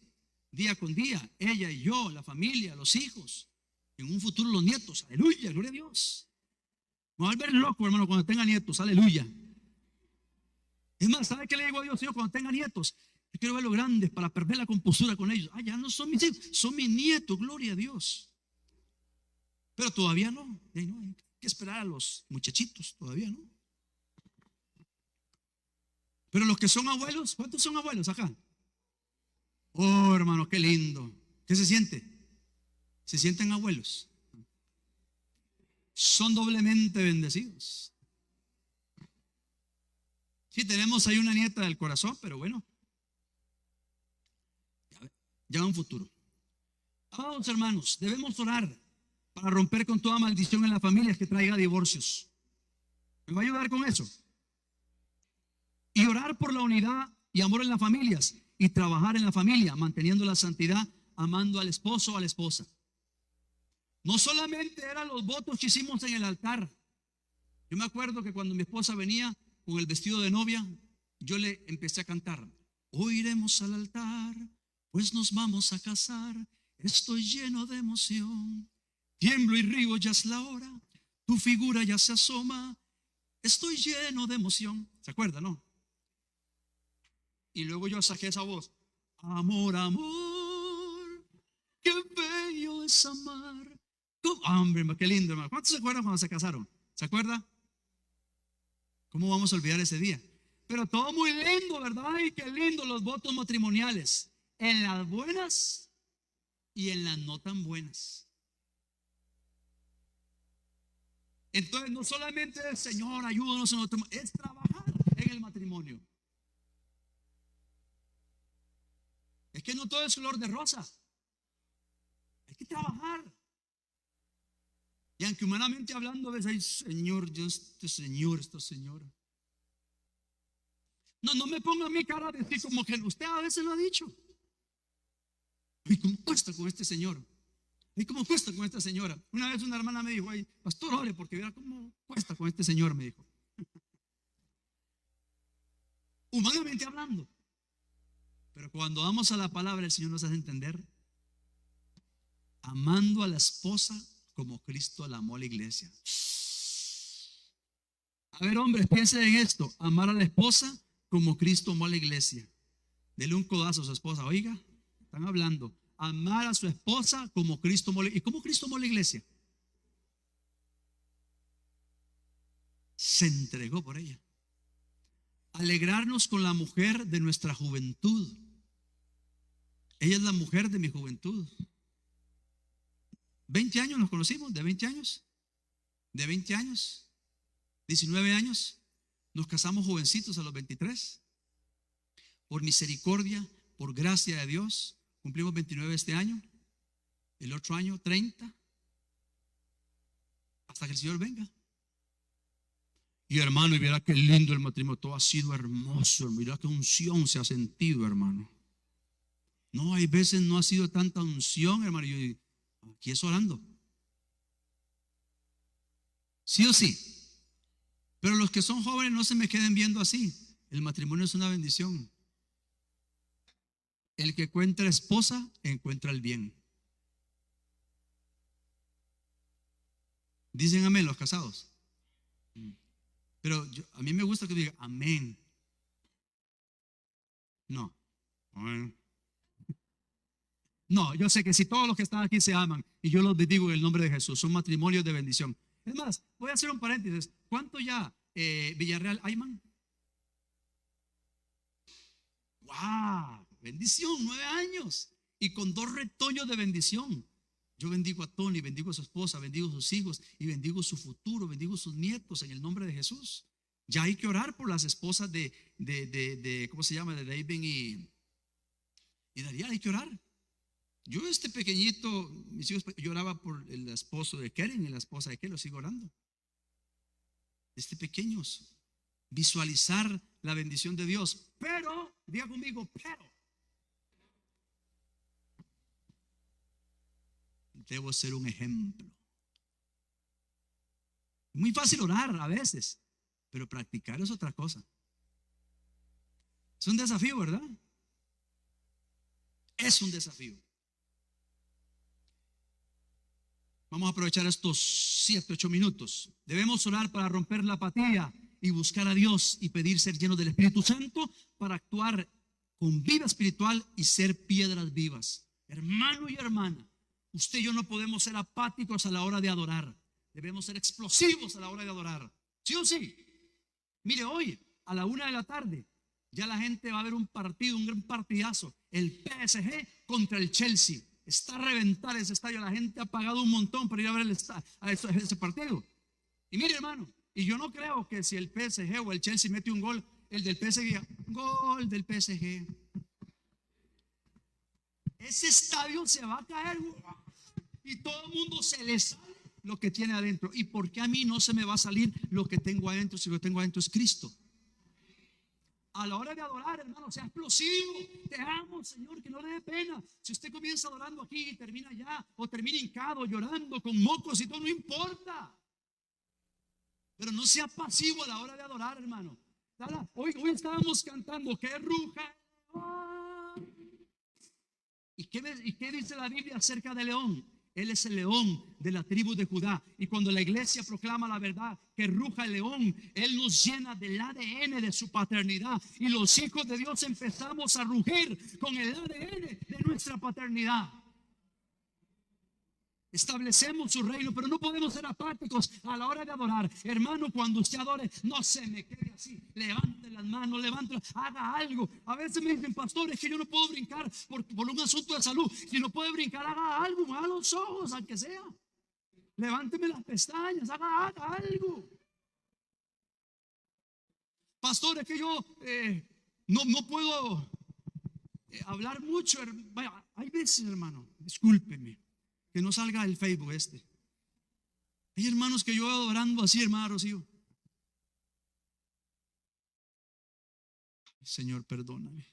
S1: Día con día, ella y yo, la familia, los hijos, en un futuro los nietos, aleluya, gloria a Dios. Me voy a ver loco, hermano, cuando tenga nietos, aleluya. Es más, ¿sabe qué le digo a Dios? Señor, cuando tenga nietos, yo quiero verlos grandes para perder la compostura con ellos. Ya no son mis hijos, son mis nietos, gloria a Dios. Pero todavía no, hay que esperar a los muchachitos, todavía no. Pero los que son abuelos, ¿cuántos son abuelos acá? Oh, hermano, qué lindo. ¿Qué se siente? ¿Se sienten abuelos? Son doblemente bendecidos. Sí, tenemos ahí una nieta del corazón, pero bueno, ya un futuro. Amados hermanos, debemos orar para romper con toda maldición en las familias que traiga divorcios. ¿Me va a ayudar con eso? Y orar por la unidad y amor en las familias y trabajar en la familia, manteniendo la santidad, amando al esposo o a la esposa. No solamente eran los votos que hicimos en el altar. Yo me acuerdo que cuando mi esposa venía con el vestido de novia, yo le empecé a cantar: hoy iremos al altar, pues nos vamos a casar. Estoy lleno de emoción, tiemblo y río, ya es la hora, tu figura ya se asoma. Estoy lleno de emoción. ¿Se acuerda, no? Y luego yo saqué esa voz: amor, amor, qué bello es amar. Hombre, qué lindo, hermano. ¿Cuántos se acuerdan cuando se casaron? ¿Se acuerda? ¿Cómo vamos a olvidar ese día? Pero todo muy lindo, ¿verdad? Ay, qué lindo los votos matrimoniales, en las buenas y en las no tan buenas. Entonces no solamente el Señor ayúdanos en otro, es trabajar en el matrimonio. Es que no todo es color de rosa. Hay que trabajar. Y aunque humanamente hablando a veces hay Señor, yo este Señor, esta señora. No me ponga mi cara de decir como que usted a veces lo ha dicho. Ay, ¿cómo cuesta con este señor? Ay, ¿cómo cuesta con esta señora? Una vez una hermana me dijo: ay, pastor, ore porque verá cómo cuesta con este señor, me dijo. Humanamente hablando. Pero cuando vamos a la palabra, el Señor nos hace entender, amando a la esposa como Cristo la amó a la iglesia. A ver, hombres, piensen en esto: amar a la esposa como Cristo amó a la iglesia. Dele un codazo a su esposa. Oiga, están hablando. Amar a su esposa como Cristo amó a la iglesia. ¿Y cómo Cristo amó a la iglesia? Se entregó por ella. Alegrarnos con la mujer de nuestra juventud. Ella es la mujer de mi juventud. 20 años nos conocimos, de 20 años. De 20 años, 19 años. Nos casamos jovencitos a los 23. Por misericordia, por gracia de Dios, cumplimos 29 este año. El otro año 30. Hasta que el Señor venga. Y hermano, y verá qué lindo el matrimonio. Todo ha sido hermoso. Mira qué unción se ha sentido, hermano. No, hay veces no ha sido tanta unción, hermano. Yo aquí es orando. Sí o sí. Pero los que son jóvenes no se me queden viendo así. El matrimonio es una bendición. El que encuentra esposa encuentra el bien. Dicen amén los casados. Pero a mí me gusta que diga amén. No. No, yo sé que si todos los que están aquí se aman, y yo los bendigo en el nombre de Jesús, son matrimonios de bendición. Es más, voy a hacer un paréntesis. ¿Cuánto ya Villarreal Ayman? ¡Wow! Bendición, 9 años. Y con 2 retoños de bendición. Yo bendigo a Tony, bendigo a su esposa, bendigo a sus hijos y bendigo su futuro, bendigo a sus nietos en el nombre de Jesús. Ya hay que orar por las esposas de ¿cómo se llama? De David y Daría, hay que orar. Yo este pequeñito, mis hijos, yo oraba por el esposo de Karen y la esposa de Karen, lo sigo orando. Pequeños, visualizar la bendición de Dios. Pero, diga conmigo, pero debo ser un ejemplo. Muy fácil orar a veces, pero practicar es otra cosa. Es un desafío, ¿verdad? Es un desafío. Vamos a aprovechar estos 7, 8 minutos. Debemos orar para romper la apatía y buscar a Dios y pedir ser llenos del Espíritu Santo para actuar con vida espiritual y ser piedras vivas. Hermano y hermana, usted y yo no podemos ser apáticos a la hora de adorar. Debemos ser explosivos a la hora de adorar. ¿Sí o sí? Mire, hoy a la 1 de la tarde ya la gente va a ver un partido, un gran partidazo. El PSG contra el Chelsea. Está a reventar ese estadio. La gente ha pagado un montón para ir a ver ese partido. Y mire, hermano, y yo no creo que si el PSG o el Chelsea mete un gol, el del PSG diga, gol del PSG. Ese estadio se va a caer y todo el mundo se le sale lo que tiene adentro. ¿Y por qué a mí no se me va a salir lo que tengo adentro si lo que tengo adentro es Cristo? A la hora de adorar, hermano, sea explosivo. Te amo, Señor, que no le dé pena. Si usted comienza adorando aquí y termina allá, o termina hincado, llorando, con mocos y todo, no importa. Pero no sea pasivo a la hora de adorar, hermano. Hoy estábamos cantando, que ruja. ¿Y qué dice la Biblia acerca del león? Él es el león de la tribu de Judá. Y cuando la iglesia proclama la verdad, que ruja el león, Él nos llena del ADN de su paternidad. Y los hijos de Dios empezamos a rugir con el ADN de nuestra paternidad. Establecemos su reino, pero no podemos ser apáticos a la hora de adorar. Hermano, cuando usted adore, no se me quede así. Levante las manos, haga algo. A veces me dicen, pastor, es que yo no puedo brincar por un asunto de salud. Si no puede brincar, haga algo, mueva los ojos, aunque sea. Levánteme las pestañas, haga algo. Pastor, es que yo no puedo hablar mucho. Vaya, hay veces, hermano, discúlpeme, que no salga el Facebook este. Hay hermanos que yo veo adorando así, hermano Rocío. Señor, perdóname.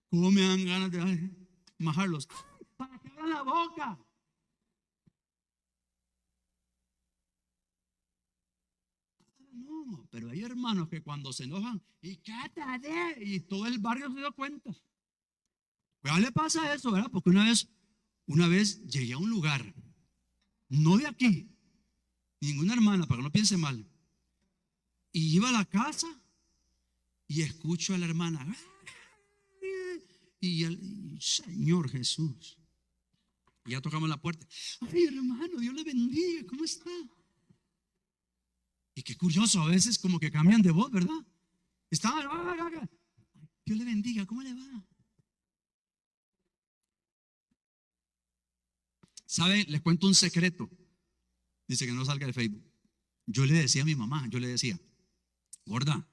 S1: ¿Cómo me dan ganas de majarlos? Para que abran la boca. No, pero hay hermanos que cuando se enojan y todo el barrio se da cuenta. Pues le pasa eso, ¿verdad? Porque una vez llegué a un lugar, no de aquí, ninguna hermana, para que no piense mal, y iba a la casa y escucho a la hermana y Señor Jesús, y ya tocamos la puerta. Ay, hermano, Dios le bendiga, ¿cómo está? Y qué curioso, a veces como que cambian de voz, ¿verdad? Dios le bendiga, ¿cómo le va? ¿Sabe? Les cuento un secreto. Dice que no salga de Facebook. Yo le decía a mi mamá, gorda,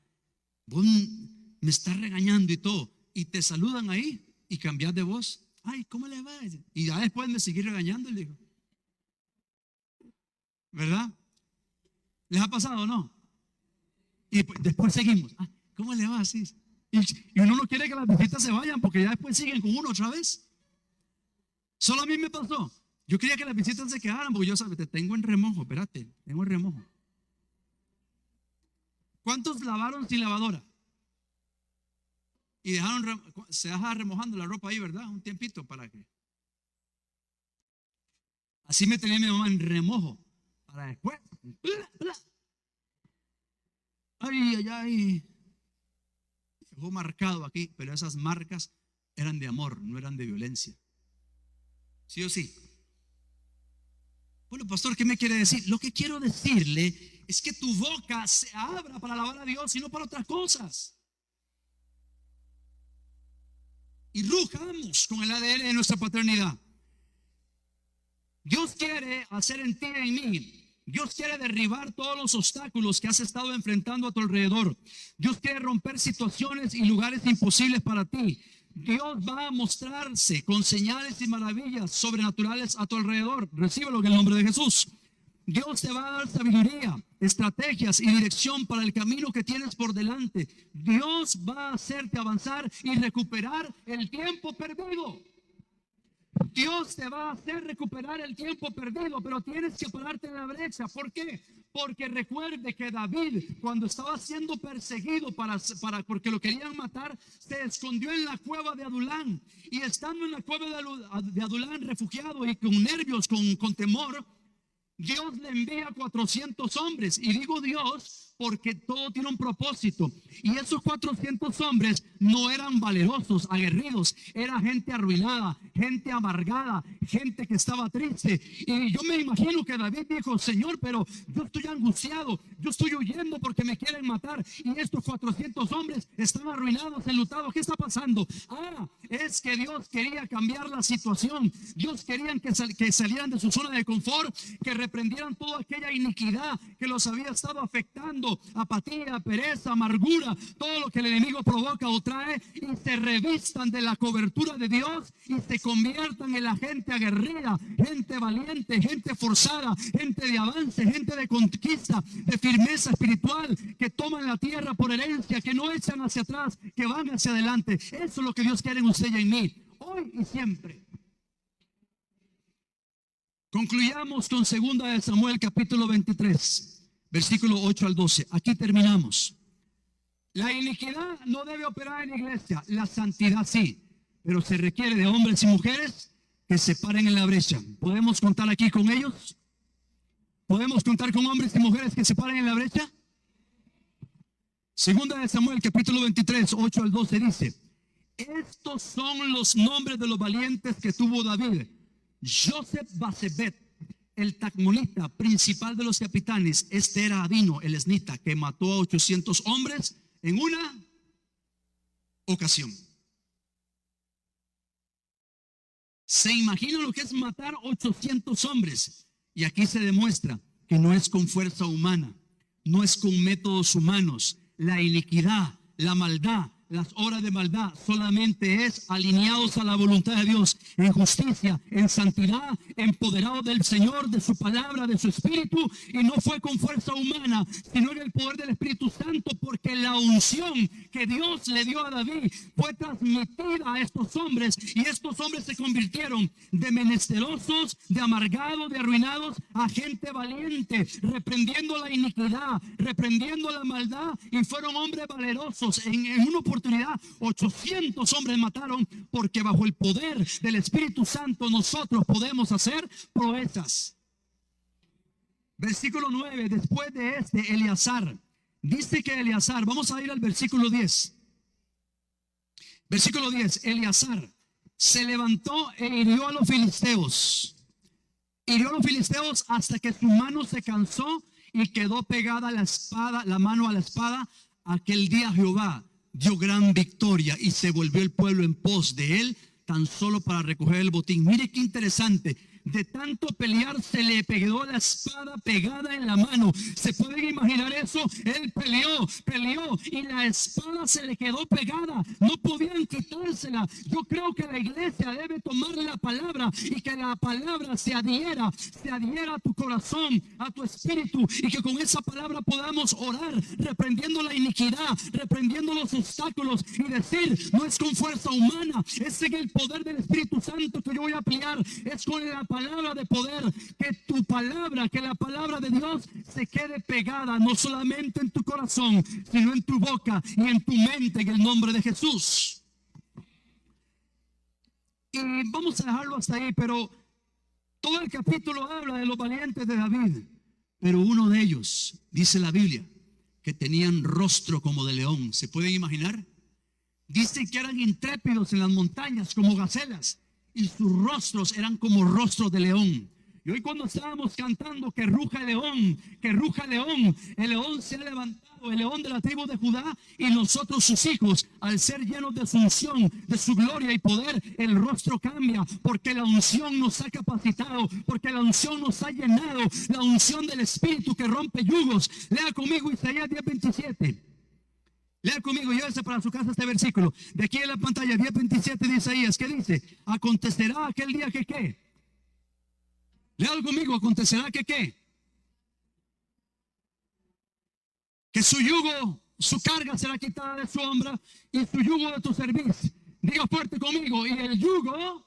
S1: vos me estás regañando y todo, y te saludan ahí y cambias de voz. Ay, ¿cómo le va? Y ya después me seguí regañando y le digo, ¿verdad? ¿Les ha pasado o no? Y después seguimos. ¿Cómo le va? Así. Y uno no quiere que las visitas se vayan porque ya después siguen con uno otra vez. Solo a mí me pasó. Yo quería que las visitas se quedaran porque yo, te tengo en remojo, espérate, tengo en remojo. ¿Cuántos lavaron sin lavadora? Y se deja remojando la ropa ahí, ¿verdad? Un tiempito para que. Así me tenía mi mamá en remojo. Para después. Ay. Dejó marcado aquí, pero esas marcas eran de amor, no eran de violencia. ¿Sí o sí? Bueno, pastor, ¿qué me quiere decir? Lo que quiero decirle es que tu boca se abra para alabar a Dios y no para otras cosas. y rujamos con el ADN de nuestra paternidad. Dios quiere hacer en ti y en mí. Dios quiere derribar todos los obstáculos que has estado enfrentando a tu alrededor. Dios quiere romper situaciones y lugares imposibles para ti. Dios va a mostrarse con señales y maravillas sobrenaturales a tu alrededor. Recíbelo en el nombre de Jesús. Dios te va a dar sabiduría, estrategias y dirección para el camino que tienes por delante. Dios va a hacerte avanzar y recuperar el tiempo perdido. Dios te va a hacer recuperar el tiempo perdido, pero tienes que pararte en la brecha. ¿Por qué? Porque recuerde que David, cuando estaba siendo perseguido porque lo querían matar, se escondió en la cueva de Adulán. Y estando en la cueva de Adulán, refugiado y con nervios, con temor, Dios le envía 400 hombres. Y digo Dios porque todo tiene un propósito. Y esos 400 hombres no eran valerosos, aguerridos. Era gente arruinada, gente amargada, gente que estaba triste. Y yo me imagino que David dijo: Señor, pero yo estoy angustiado, yo estoy huyendo porque me quieren matar. Y estos 400 hombres están arruinados, enlutados. ¿Qué está pasando? Es que Dios quería cambiar la situación. Dios quería que salieran de su zona de confort, que reprendieran toda aquella iniquidad que los había estado afectando, apatía, pereza, amargura, todo lo que el enemigo provoca o trae, y se revistan de la cobertura de Dios y se conviertan en la gente aguerrida, gente valiente, gente forzada, gente de avance, gente de conquista, de firmeza espiritual, que toman la tierra por herencia, que no echan hacia atrás, que van hacia adelante. Eso es lo que Dios quiere en usted y en mí, hoy y siempre. Concluyamos con 2 de Samuel capítulo 23, versículo 8 al 12. Aquí terminamos. La iniquidad no debe operar en la iglesia, la santidad sí, pero se requiere de hombres y mujeres que se paren en la brecha. ¿Podemos contar aquí con ellos? ¿Podemos contar con hombres y mujeres que se paren en la brecha? 2 de Samuel capítulo 23, 8 al 12 dice: estos son los nombres de los valientes que tuvo David. Joseph Basebet, el tacmonita, principal de los capitanes. Este era Adino, el esnita, que mató a 800 hombres en una ocasión. ¿Se imaginan lo que es matar 800 hombres? Y aquí se demuestra que no es con fuerza humana, no es con métodos humanos. La iniquidad, la maldad, las obras de maldad solamente es alineados a la voluntad de Dios, en justicia, en santidad, empoderados del Señor, de su palabra, de su espíritu. Y no fue con fuerza humana, sino en el poder del Espíritu Santo, porque la unción que Dios le dio a David fue transmitida a estos hombres, y estos hombres se convirtieron de menesterosos, de amargados, de arruinados, a gente valiente, reprendiendo la iniquidad, reprendiendo la maldad, y fueron hombres valerosos. En una oportunidad 800 hombres mataron, porque bajo el poder del Espíritu Santo nosotros podemos hacer proezas. Versículo 9, después de Eleazar, dice que Eleazar, vamos a ir al versículo 10. Versículo 10, Eleazar se levantó e hirió a los filisteos. Hirió a los filisteos hasta que su mano se cansó y quedó pegada la espada, la mano a la espada. Aquel día Jehová dio gran victoria y se volvió el pueblo en pos de él, tan solo para recoger el botín. Mire qué interesante. De tanto pelear se le pegó la espada pegada en la mano. ¿Se pueden imaginar eso? Él peleó y la espada se le quedó pegada. No podían quitársela. Yo creo que la iglesia debe tomar la palabra y que la palabra se adhiera a tu corazón, a tu espíritu, y que con esa palabra podamos orar, reprendiendo la iniquidad, reprendiendo los obstáculos, y decir: no es con fuerza humana, es en el poder del Espíritu Santo que yo voy a pelear, es con la palabra de poder. Que tu palabra, que la palabra de Dios se quede pegada no solamente en tu corazón, sino en tu boca y en tu mente, en el nombre de Jesús. Y vamos a dejarlo hasta ahí, pero todo el capítulo habla de los valientes de David, pero uno de ellos, dice la Biblia, que tenían rostro como de león. ¿Se pueden imaginar? Dicen que eran intrépidos en las montañas como gacelas, y sus rostros eran como rostros de león. Y hoy cuando estábamos cantando que ruja el león se ha levantado, el león de la tribu de Judá, y nosotros sus hijos, al ser llenos de su unción, de su gloria y poder, el rostro cambia, porque la unción nos ha capacitado, porque la unción nos ha llenado, la unción del Espíritu que rompe yugos. Lea conmigo Isaías 10:27. Lea conmigo, llévese para su casa este versículo. De aquí en la pantalla, 10:27 de Isaías, ¿qué dice? Acontecerá aquel día que ¿qué? Lea conmigo, acontecerá que ¿qué? Que su yugo, su carga será quitada de su hombro y su yugo de tu cerviz. Diga fuerte conmigo, y el yugo,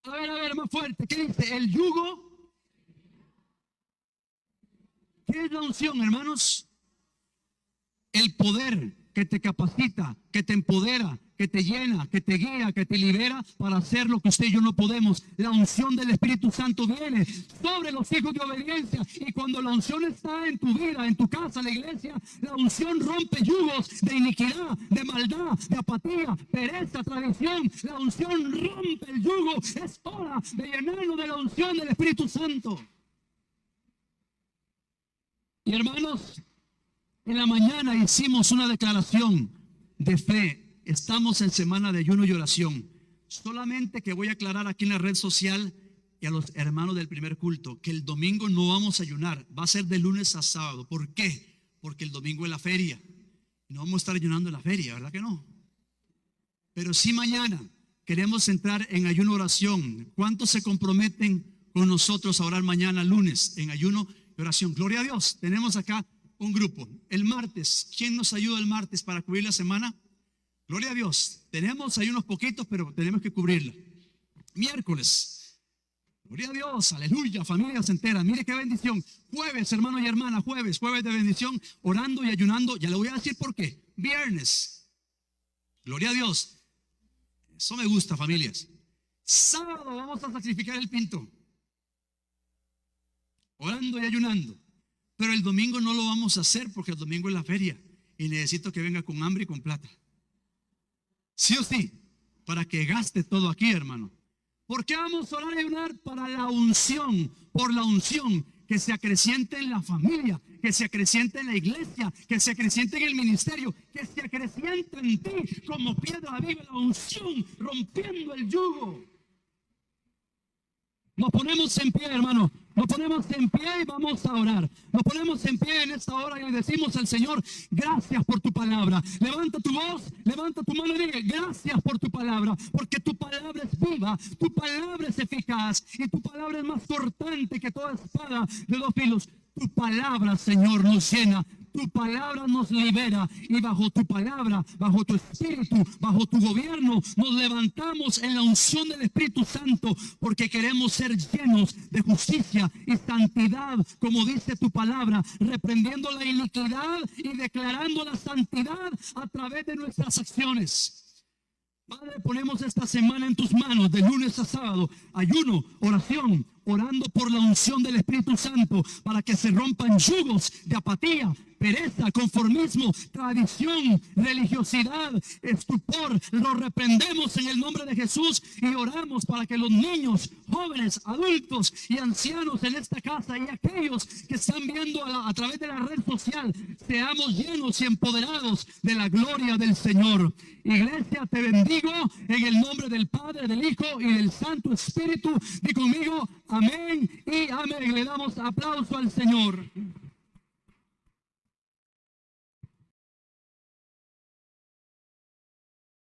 S1: a ver, más fuerte, ¿qué dice? El yugo. ¿Qué es la unción, hermanos? El poder que te capacita, que te empodera, que te llena, que te guía, que te libera para hacer lo que usted y yo no podemos. La unción del Espíritu Santo viene sobre los hijos de obediencia, y cuando la unción está en tu vida, en tu casa, en la iglesia, la unción rompe yugos de iniquidad, de maldad, de apatía, pereza, tradición. La unción rompe el yugo. Es hora de llenarnos de la unción del Espíritu Santo. Y hermanos, en la mañana hicimos una declaración de fe. Estamos en semana de ayuno y oración. Solamente que voy a aclarar aquí en la red social y a los hermanos del primer culto que el domingo no vamos a ayunar. Va a ser de lunes a sábado. ¿Por qué? Porque el domingo es la feria. No vamos a estar ayunando en la feria, ¿verdad que no? Pero sí mañana queremos entrar en ayuno y oración. ¿Cuántos se comprometen con nosotros a orar mañana lunes en ayuno y oración? Gloria a Dios. Tenemos acá un grupo. El martes, ¿quién nos ayuda el martes para cubrir la semana? Gloria a Dios. Tenemos ahí unos poquitos, pero tenemos que cubrirla. Miércoles, gloria a Dios, aleluya, familias enteras. Mire qué bendición. Jueves, hermano y hermana, jueves de bendición, orando y ayunando. Ya le voy a decir por qué. Viernes, gloria a Dios. Eso me gusta, familias. Sábado vamos a sacrificar el pinto, orando y ayunando. Pero el domingo no lo vamos a hacer porque el domingo es la feria y necesito que venga con hambre y con plata. Sí o sí, para que gaste todo aquí, hermano. ¿Por qué vamos a orar y ayunar? Para la unción, por la unción, que se acreciente en la familia, que se acreciente en la iglesia, que se acreciente en el ministerio, que se acreciente en ti como piedra viva, la unción, rompiendo el yugo. Nos ponemos en pie, hermano. Nos ponemos en pie y vamos a orar. Nos ponemos en pie en esta hora y le decimos al Señor: gracias por tu palabra. Levanta tu voz, levanta tu mano y diga: gracias por tu palabra, porque tu palabra es viva, tu palabra es eficaz y tu palabra es más cortante que toda espada de dos filos. Tu palabra, Señor, nos llena. Tu palabra nos libera, y bajo tu palabra, bajo tu espíritu, bajo tu gobierno, nos levantamos en la unción del Espíritu Santo, porque queremos ser llenos de justicia y santidad, como dice tu palabra, reprendiendo la iniquidad y declarando la santidad a través de nuestras acciones. Padre, ponemos esta semana en tus manos, de lunes a sábado, ayuno, oración, orando por la unción del Espíritu Santo, para que se rompan yugos de apatía, pereza, conformismo, tradición, religiosidad, estupor. Lo reprendemos en el nombre de Jesús y oramos para que los niños, jóvenes, adultos y ancianos en esta casa, y aquellos que están viendo a través de la red social, seamos llenos y empoderados de la gloria del Señor. Iglesia, te bendigo en el nombre del Padre, del Hijo y del Santo Espíritu. Di conmigo: amén y amén. Le damos aplauso al Señor.